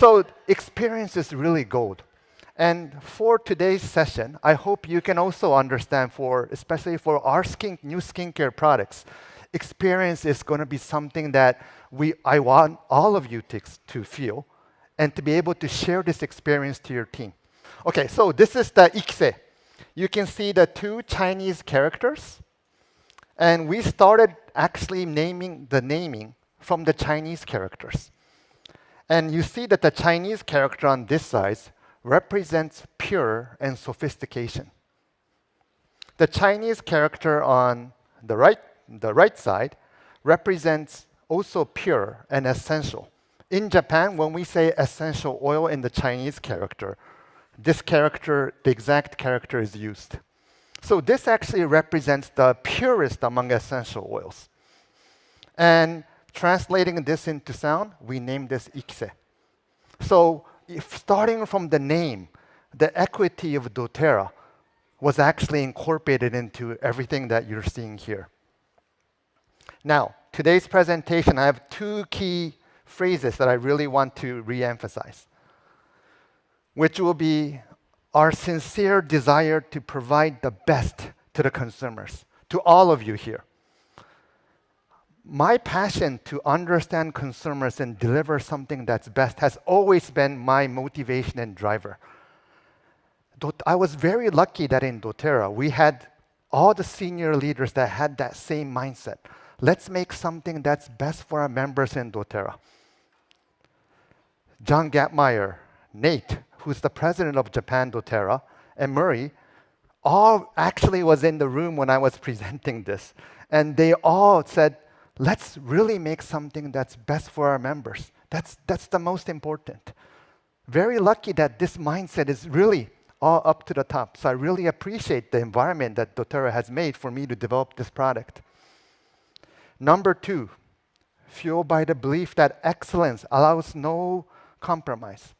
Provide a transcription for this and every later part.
So experience is really gold. And for today's session, I hope you can also understand especially for our new skincare products, experience is going to be something that I want all of you to feel and to be able to share this experience to your team. Okay, so this is the IKISE. You can see the two Chinese characters. And we started actually naming from the Chinese characters. And you see that the Chinese character on this side represents pure and sophistication. The Chinese character on the right side represents also pure and essential. In Japan, when we say essential oil in the Chinese character, the exact character is used. So this actually represents the purest among essential oils. And translating this into sound, we name this IKISE. So starting from the name, the equity of doTERRA was actually incorporated into everything that you're seeing here. Now, today's presentation, I have two key phrases that I really want to re-emphasize, which will be our sincere desire to provide the best to the consumers, to all of you here. My passion to understand consumers and deliver something that's best has always been my motivation and driver. I was very lucky that in doTERRA, we had all the senior leaders that had that same mindset. Let's make something that's best for our members in doTERRA. John Gatmeyer, Nate, who's the president of Japan doTERRA, and Murray, all actually was in the room when I was presenting this. And they all said, let's really make something that's best for our members. That's the most important. Very lucky that this mindset is really all up to the top. So I really appreciate the environment that doTERRA has made for me to develop this product. Number two, fueled by the belief that excellence allows no compromise.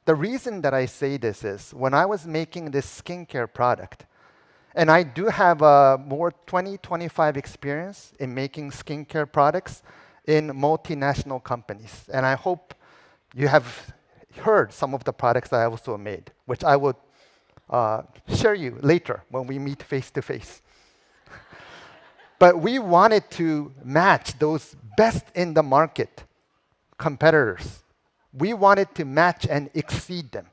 The reason that I say this is when I was making this skincare product, and I do have a more 25 experience in making skincare products in multinational companies. And I hope you have heard some of the products that I also made, which I will share you later when we meet face to face. But we wanted to match those best in the market competitors. We wanted to match and exceed them.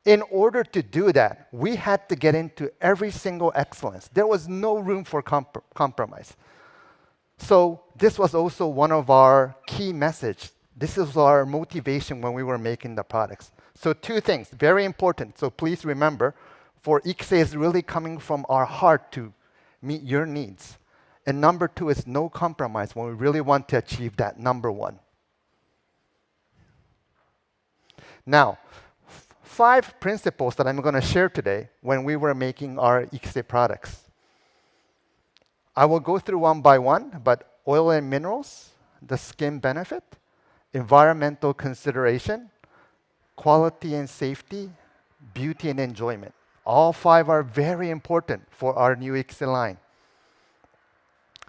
In order to do that, we had to get into every single excellence. There was no room for compromise. So this was also one of our key messages. This is our motivation when we were making the products. So two things, very important. So please remember, for IKISE is really coming from our heart to meet your needs. And number two is no compromise when we really want to achieve that number one. Now, 5 principles that I'm going to share today when we were making our IKISE products. I will go through one by one, but oil and minerals, the skin benefit, environmental consideration, quality and safety, beauty and enjoyment. All 5 are very important for our new IKISE line.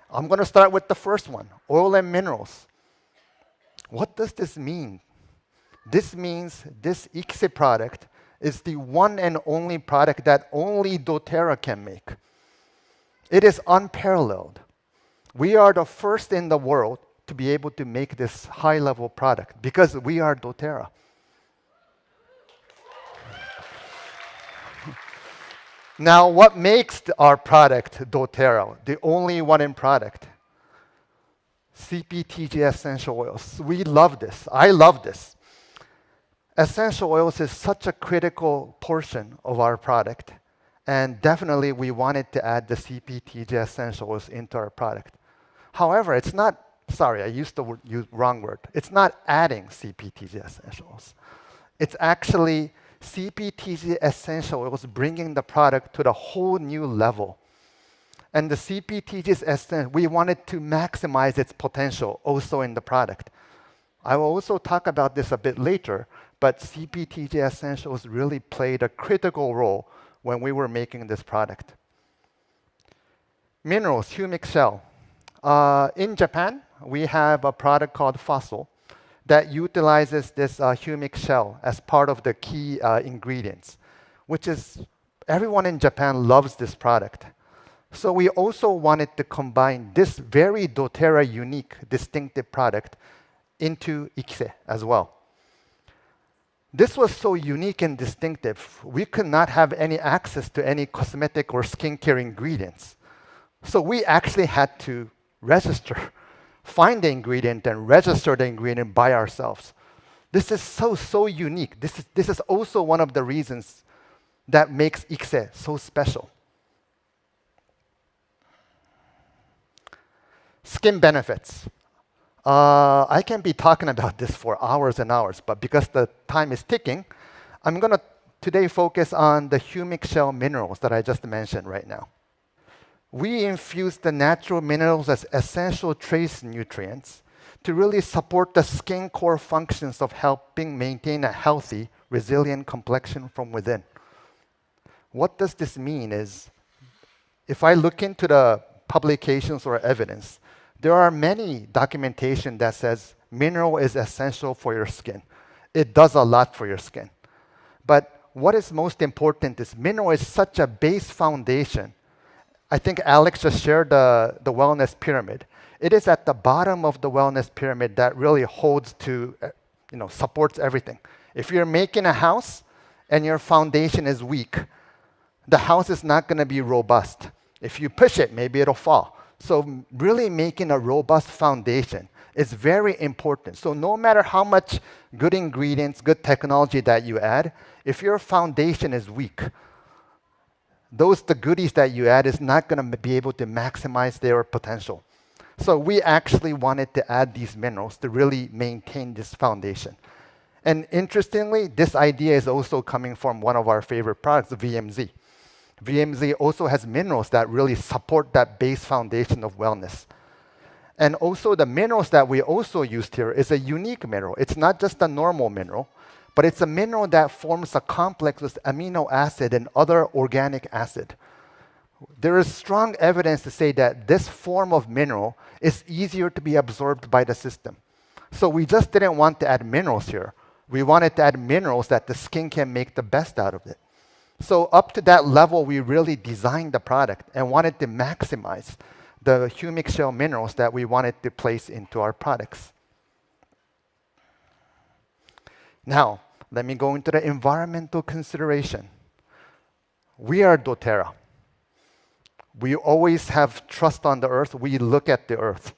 I'm going to start with the first one, oil and minerals. What does this mean? This means this IKISE product is the one and only product that only doTERRA can make. It is unparalleled. We are the first in the world to be able to make this high-level product because we are doTERRA. Now, what makes our product doTERRA, the only one in product? CPTG essential oils. We love this. I love this. Essential oils is such a critical portion of our product. And definitely, we wanted to add the CPTG essential oils into our product. However, it's not, sorry, I used the wrong word. It's not adding CPTG essential oils. It's actually CPTG essential oils bringing the product to the whole new level. And the CPTG's essence, we wanted to maximize its potential also in the product. I will also talk about this a bit later, but CPTG essentials really played a critical role when we were making this product. Minerals, humic shell. In Japan, we have a product called Fossil that utilizes this humic shell as part of the key ingredients, which is everyone in Japan loves this product. So we also wanted to combine this very doTERRA unique, distinctive product into IKISE as well. This was so unique and distinctive, we could not have any access to any cosmetic or skincare ingredients. So we actually had to register, find the ingredient and register the ingredient by ourselves. This is so unique. This is also one of the reasons that makes IKISE so special. Skin benefits. I can be talking about this for hours and hours, but because the time is ticking, I'm going to today focus on the humic shell minerals that I just mentioned right now. We infuse the natural minerals as essential trace nutrients to really support the skin core functions of helping maintain a healthy, resilient complexion from within. What does this mean is, if I look into the publications or evidence, there are many documentation that says mineral is essential for your skin. It does a lot for your skin. But what is most important is mineral is such a base foundation. I think Alex just shared the wellness pyramid. It is at the bottom of the wellness pyramid that really holds to, supports everything. If you're making a house and your foundation is weak, the house is not going to be robust. If you push it, maybe it'll fall. So really making a robust foundation is very important. So no matter how much good ingredients, good technology that you add, if your foundation is weak, the goodies that you add is not going to be able to maximize their potential. So we actually wanted to add these minerals to really maintain this foundation. And interestingly, this idea is also coming from one of our favorite products, VMZ. VMZ also has minerals that really support that base foundation of wellness. And also the minerals that we also used here is a unique mineral. It's not just a normal mineral, but it's a mineral that forms a complex with amino acid and other organic acid. There is strong evidence to say that this form of mineral is easier to be absorbed by the system. So we just didn't want to add minerals here. We wanted to add minerals that the skin can make the best out of it. So up to that level, we really designed the product and wanted to maximize the humic shell minerals that we wanted to place into our products. Now, let me go into the environmental consideration. We are doTERRA. We always have trust on the earth. We look at the earth.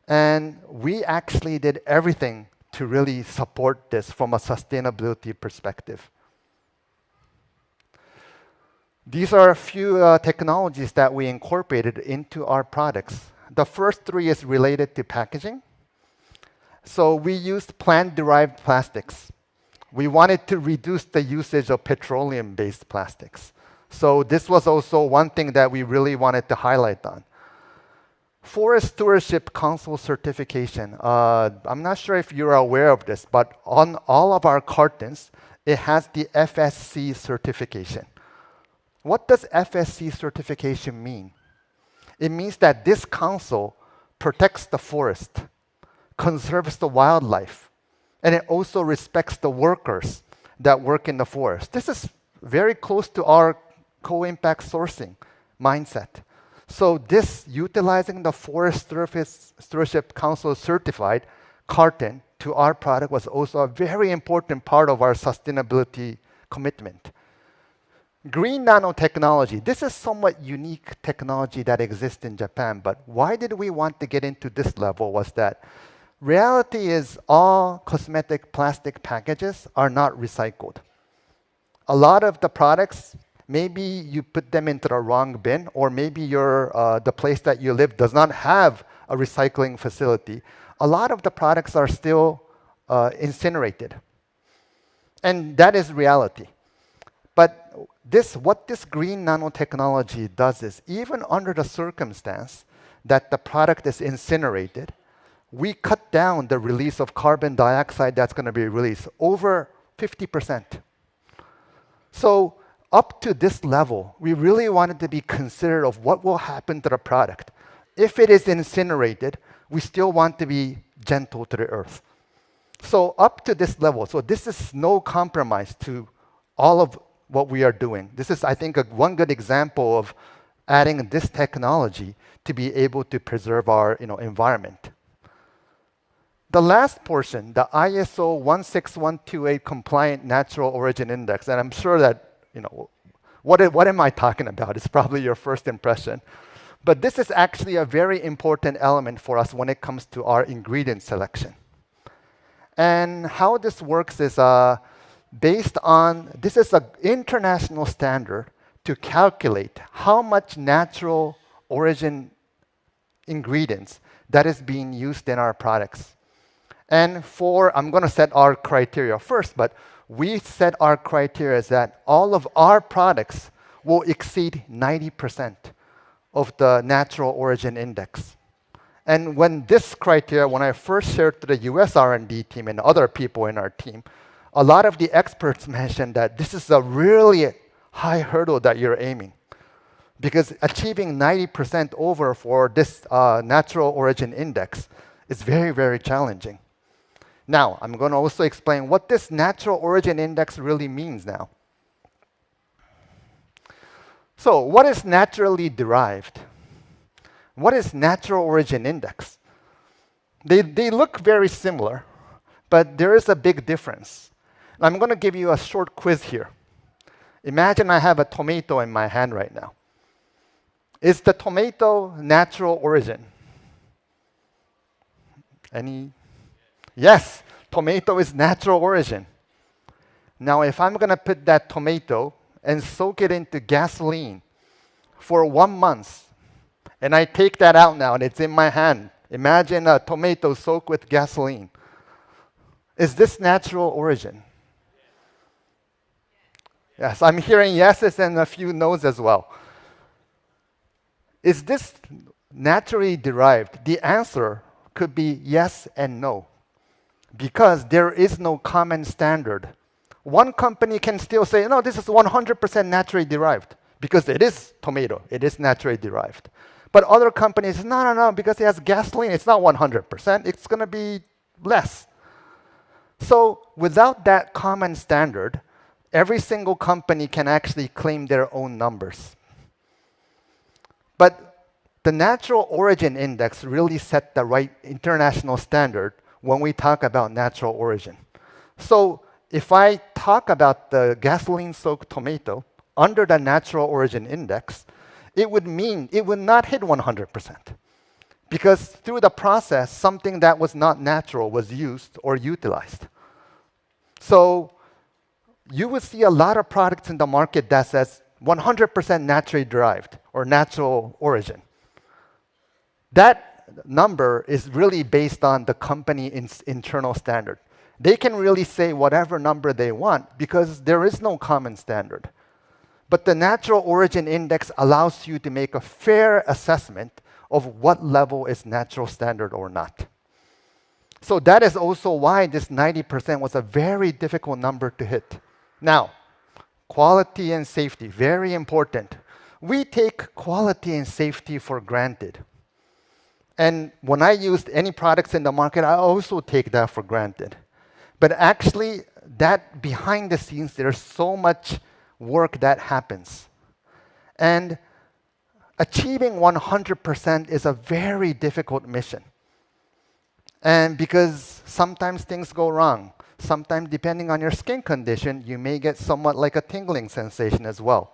And we actually did everything to really support this from a sustainability perspective. These are a few technologies that we incorporated into our products. The first three is related to packaging. So we used plant-derived plastics. We wanted to reduce the usage of petroleum-based plastics. So this was also one thing that we really wanted to highlight on. Forest Stewardship Council certification. I'm not sure if you're aware of this, but on all of our cartons, it has the FSC certification. What does FSC certification mean? It means that this council protects the forest, conserves the wildlife, and it also respects the workers that work in the forest. This is very close to our co-impact sourcing mindset. So this, utilizing the Forest Stewardship Council certified carton to our product was also a very important part of our sustainability commitment. Green nanotechnology. This is somewhat unique technology that exists in Japan, but why did we want to get into this level was that reality is all cosmetic plastic packages are not recycled. A lot of the products, maybe you put them into the wrong bin, or maybe the place that you live does not have a recycling facility. A lot of the products are still incinerated. And that is reality. But what this green nanotechnology does is, even under the circumstance that the product is incinerated, we cut down the release of carbon dioxide that's going to be released over 50%. So up to this level, we really wanted to be considerate of what will happen to the product. If it is incinerated, we still want to be gentle to the earth. So up to this level, so this is no compromise to all of what we are doing. This is, I think, one good example of adding this technology to be able to preserve our environment. The last portion, the ISO 16128 compliant natural origin index, and I'm sure that, what am I talking about? It's probably your first impression. But this is actually a very important element for us when it comes to our ingredient selection. And how this works is based on, this is an international standard to calculate how much natural origin ingredients that is being used in our products. And I'm going to set our criteria first, but we set our criteria as that all of our products will exceed 90% of the natural origin index. And when this criteria, when I first shared to the US R&D team and other people in our team, a lot of the experts mentioned that this is a really high hurdle that you're aiming. Because achieving 90% over for this natural origin index is very, very challenging. Now, I'm going to also explain what this natural origin index really means now. So, what is naturally derived? What is natural origin index? They look very similar, but there is a big difference. I'm going to give you a short quiz here. Imagine I have a tomato in my hand right now. Is the tomato natural origin? Any? Yes, tomato is natural origin. Now, if I'm going to put that tomato and soak it into gasoline for 1 month, and I take that out now and it's in my hand. Imagine a tomato soaked with gasoline. Is this natural origin? Yes, I'm hearing yeses and a few no's as well. Is this naturally derived? The answer could be yes and no, because there is no common standard. One company can still say, no, this is 100% naturally derived, because it is tomato, it is naturally derived. But other companies, no, because it has gasoline, it's not 100%, it's going to be less. So without that common standard, every single company can actually claim their own numbers. But the natural origin index really set the right international standard when we talk about natural origin. So if I talk about the gasoline-soaked tomato under the natural origin index, it would mean it would not hit 100%. Because through the process, something that was not natural was used or utilized. So you would see a lot of products in the market that says 100% naturally derived or natural origin. That number is really based on the company's internal standard. They can really say whatever number they want because there is no common standard. But the natural origin index allows you to make a fair assessment of what level is natural standard or not. So that is also why this 90% was a very difficult number to hit. Now, quality and safety, very important. We take quality and safety for granted. And when I used any products in the market, I also take that for granted. But actually, that behind the scenes, there's so much work that happens. And achieving 100% is a very difficult mission. And because sometimes things go wrong. Sometimes, depending on your skin condition, you may get somewhat like a tingling sensation as well.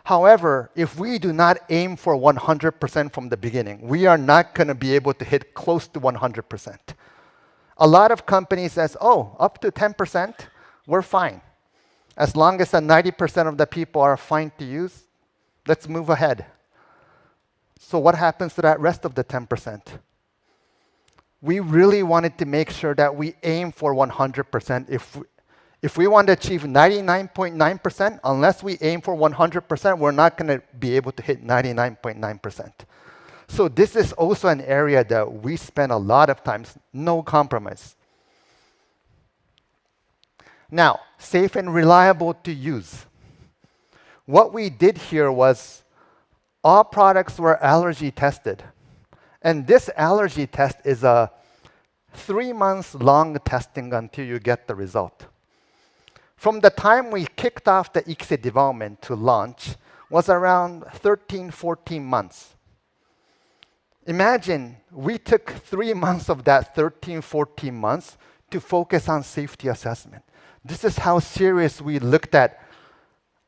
However, if we do not aim for 100% from the beginning, we are not going to be able to hit close to 100%. A lot of companies says, oh, up to 10%, we're fine. As long as the 90% of the people are fine to use, let's move ahead. So what happens to that rest of the 10%? We really wanted to make sure that we aim for 100%. If we want to achieve 99.9%, unless we aim for 100%, we're not going to be able to hit 99.9%. So this is also an area that we spend a lot of times, no compromise. Now, safe and reliable to use. What we did here was all products were allergy tested. And this allergy test is a 3 months long testing until you get the result. From the time we kicked off the IKISE development to launch was around 13, 14 months. Imagine we took 3 months of that 13, 14 months to focus on safety assessment. This is how serious we looked at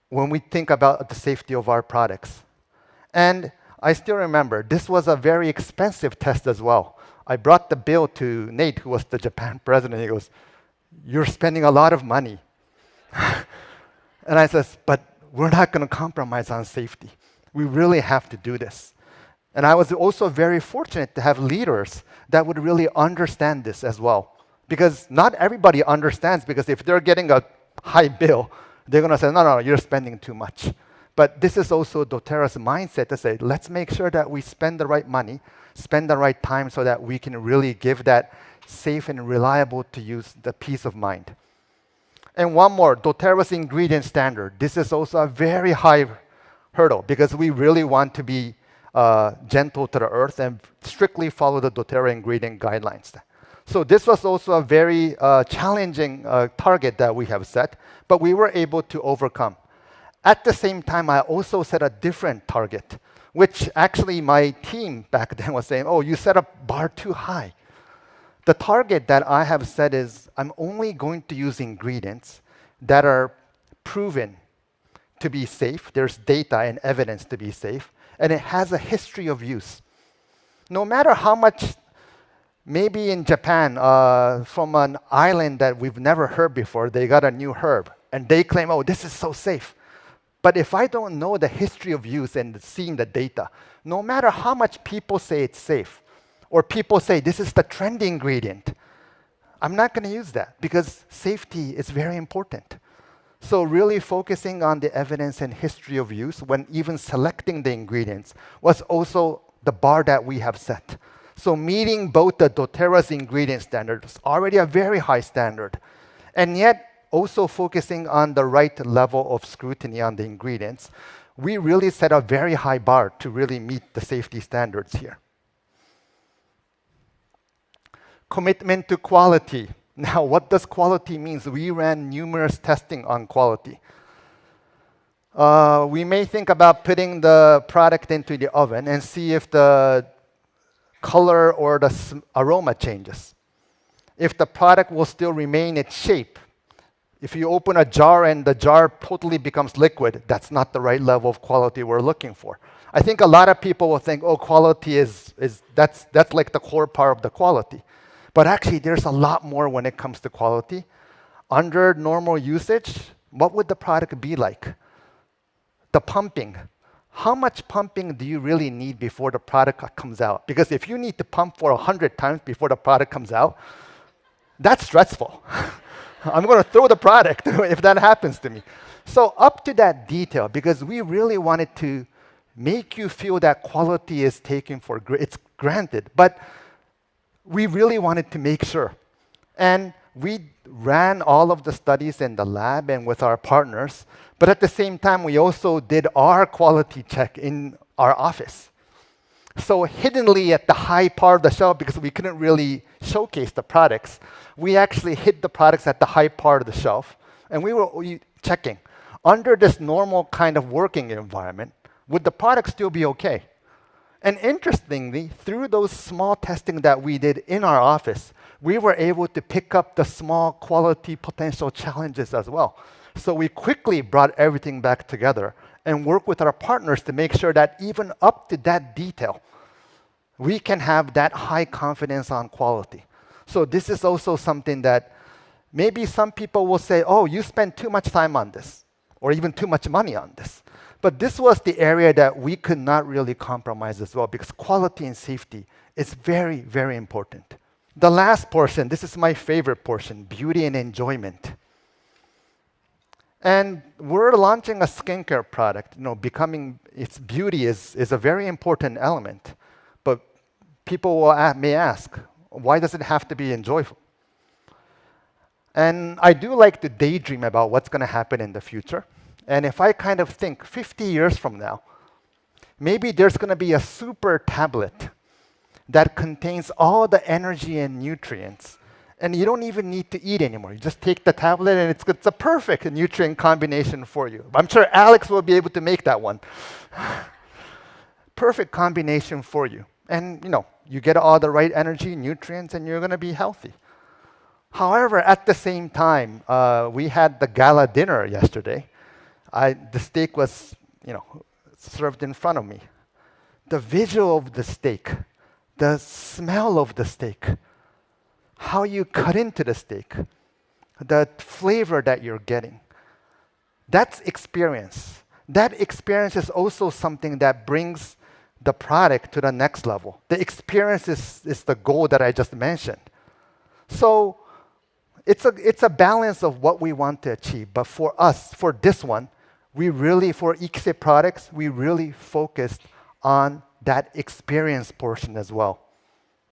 when we think about the safety of our products. And I still remember, this was a very expensive test as well. I brought the bill to Nate, who was the Japan president. He goes, "You're spending a lot of money." And I says, "But we're not going to compromise on safety. We really have to do this." And I was also very fortunate to have leaders that would really understand this as well. Because not everybody understands, because if they're getting a high bill, they're going to say, no, you're spending too much. But this is also doTERRA's mindset to say, let's make sure that we spend the right money, spend the right time so that we can really give that safe and reliable to use the peace of mind. And one more, doTERRA's ingredient standard. This is also a very high hurdle because we really want to be gentle to the earth and strictly follow the doTERRA ingredient guidelines. So this was also a very challenging target that we have set, but we were able to overcome. At the same time, I also set a different target, which actually my team back then was saying, "Oh, you set a bar too high." The target that I have set is I'm only going to use ingredients that are proven to be safe. There's data and evidence to be safe, and it has a history of use. No matter how much, maybe in Japan, from an island that we've never heard before, they got a new herb, and they claim, "Oh, this is so safe." But if I don't know the history of use and seeing the data, no matter how much people say it's safe, or people say this is the trendy ingredient, I'm not going to use that because safety is very important. So really focusing on the evidence and history of use when even selecting the ingredients was also the bar that we have set. So meeting both the doTERRA's ingredient standard is already a very high standard, and yet also focusing on the right level of scrutiny on the ingredients, we really set a very high bar to really meet the safety standards here. Commitment to quality. Now, what does quality mean? We ran numerous testing on quality. We may think about putting the product into the oven and see if the color or the aroma changes. If the product will still remain its shape. If you open a jar and the jar totally becomes liquid, that's not the right level of quality we're looking for. I think a lot of people will think, oh, quality that's like the core part of the quality. But actually, there's a lot more when it comes to quality. Under normal usage, what would the product be like? The pumping. How much pumping do you really need before the product comes out? Because if you need to pump for 100 times before the product comes out, that's stressful. I'm going to throw the product if that happens to me. So up to that detail, because we really wanted to make you feel that quality is taken for it's granted, but we really wanted to make sure. And we ran all of the studies in the lab and with our partners, but at the same time, we also did our quality check in our office. So hiddenly at the high part of the shelf, because we couldn't really showcase the products, we actually hid the products at the high part of the shelf, and we were checking. Under this normal kind of working environment, would the product still be okay? And interestingly, through those small testing that we did in our office, we were able to pick up the small quality potential challenges as well. So we quickly brought everything back together and worked with our partners to make sure that even up to that detail, we can have that high confidence on quality. So this is also something that maybe some people will say, oh, you spend too much time on this, or even too much money on this. But this was the area that we could not really compromise as well, because quality and safety is very, very important. The last portion, this is my favorite portion, beauty and enjoyment. And we're launching a skincare product. Becoming its beauty is a very important element. But people may ask, why does it have to be enjoyable? And I do like to daydream about what's going to happen in the future. And if I kind of think 50 years from now, maybe there's going to be a super tablet that contains all the energy and nutrients. And you don't even need to eat anymore. You just take the tablet and it's a perfect nutrient combination for you. I'm sure Alex will be able to make that one. Perfect combination for you. And you get all the right energy, nutrients, and you're going to be healthy. However, at the same time, we had the gala dinner yesterday. The steak was, served in front of me. The visual of the steak, the smell of the steak, how you cut into the steak, the flavor that you're getting. That's experience. That experience is also something that brings the product to the next level. The experience is the goal that I just mentioned. So it's a balance of what we want to achieve. But for us, for this one, for IKISE products, we really focused on that experience portion as well.